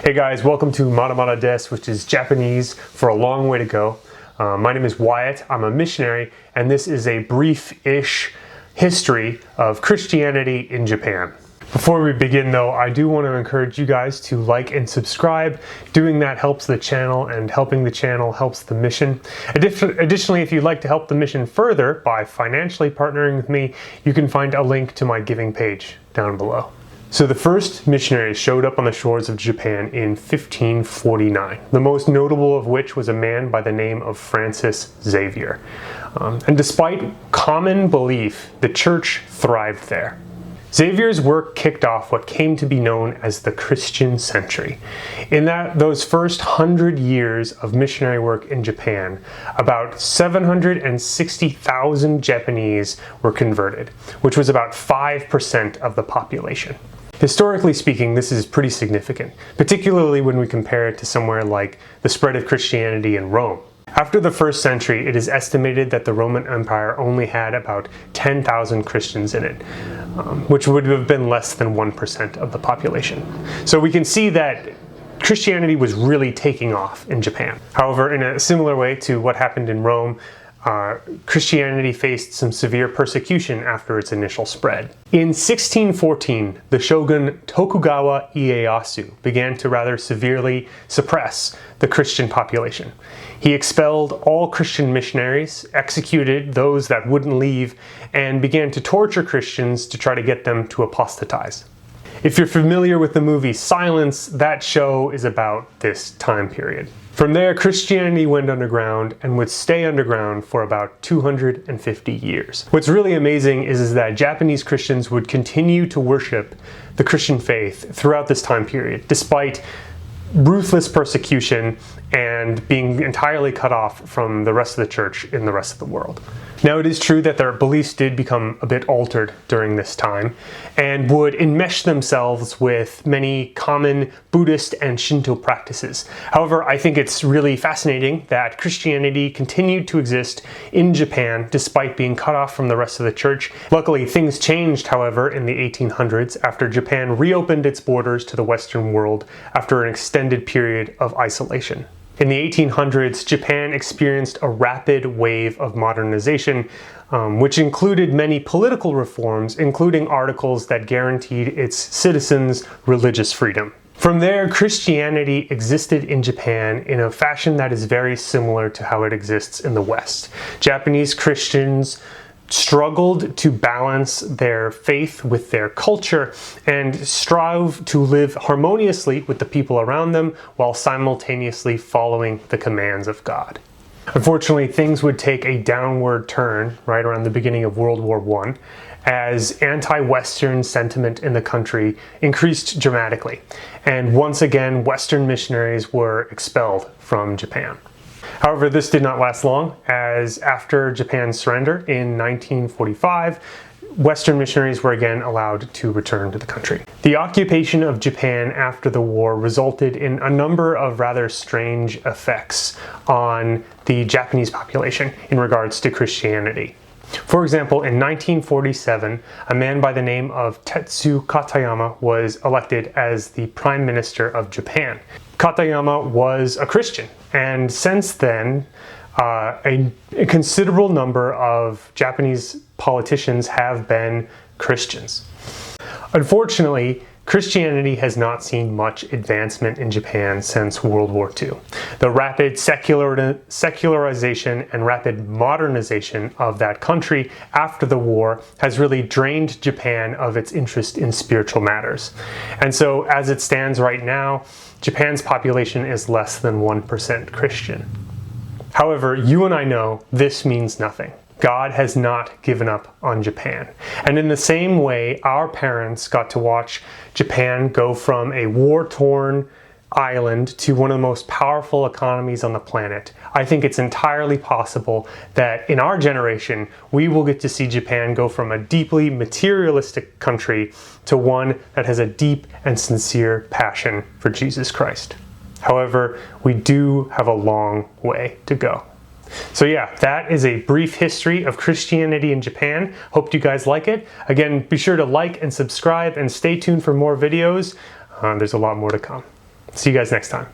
Hey guys, welcome to Modernization, which is Japanese for a long way to go. My name is Wyatt, I'm a missionary, and this is a brief-ish history of Christianity in Japan. Before we begin though, I do want to encourage you guys to like and subscribe. Doing that helps the channel, and helping the channel helps the mission. Additionally, if you'd like to help the mission further by financially partnering with me, you can find a link to my giving page down below. So the first missionaries showed up on the shores of Japan in 1549, the most notable of which was a man by the name of Francis Xavier. And despite common belief, the church thrived there. Xavier's work kicked off what came to be known as the Christian century. In those first 100 years of missionary work in Japan, about 760,000 Japanese were converted, which was about 5% of the population. Historically speaking, this is pretty significant, particularly when we compare it to somewhere like the spread of Christianity in Rome. After the first century, it is estimated that the Roman Empire only had about 10,000 Christians in it, which would have been less than 1% of the population. So we can see that Christianity was really taking off in Japan. However, in a similar way to what happened in Rome, Christianity faced some severe persecution after its initial spread. In 1614, the shogun Tokugawa Ieyasu began to rather severely suppress the Christian population. He expelled all Christian missionaries, executed those that wouldn't leave, and began to torture Christians to try to get them to apostatize. If you're familiar with the movie Silence, that show is about this time period. From there, Christianity went underground and would stay underground for about 250 years. What's really amazing is that Japanese Christians would continue to worship the Christian faith throughout this time period, despite ruthless persecution and being entirely cut off from the rest of the church in the rest of the world. Now, it is true that their beliefs did become a bit altered during this time and would enmesh themselves with many common Buddhist and Shinto practices. However, I think it's really fascinating that Christianity continued to exist in Japan despite being cut off from the rest of the church. Luckily, things changed, however, in the 1800s after Japan reopened its borders to the Western world after an extended period of isolation. In the 1800s, Japan experienced a rapid wave of modernization, which included many political reforms, including articles that guaranteed its citizens religious freedom. From there, Christianity existed in Japan in a fashion that is very similar to how it exists in the West. Japanese Christians struggled to balance their faith with their culture and strive to live harmoniously with the people around them while simultaneously following the commands of God. Unfortunately, things would take a downward turn right around the beginning of World War I as anti-Western sentiment in the country increased dramatically, and once again Western missionaries were expelled from Japan. However, this did not last long, as after Japan's surrender in 1945, Western missionaries were again allowed to return to the country. The occupation of Japan after the war resulted in a number of rather strange effects on the Japanese population in regards to Christianity. For example, in 1947, a man by the name of Tetsu Katayama was elected as the Prime Minister of Japan. Katayama was a Christian, and since then, a considerable number of Japanese politicians have been Christians. Unfortunately, Christianity has not seen much advancement in Japan since World War II. The rapid secularization and rapid modernization of that country after the war has really drained Japan of its interest in spiritual matters. And so, as it stands right now, Japan's population is less than 1% Christian. However, you and I know this means nothing. God has not given up on Japan. And in the same way, our parents got to watch Japan go from a war-torn island to one of the most powerful economies on the planet. I think it's entirely possible that in our generation, we will get to see Japan go from a deeply materialistic country to one that has a deep and sincere passion for Jesus Christ. However, we do have a long way to go. So yeah, that is a brief history of Christianity in Japan. Hope you guys like it. Again, be sure to like and subscribe and stay tuned for more videos. There's a lot more to come. See you guys next time.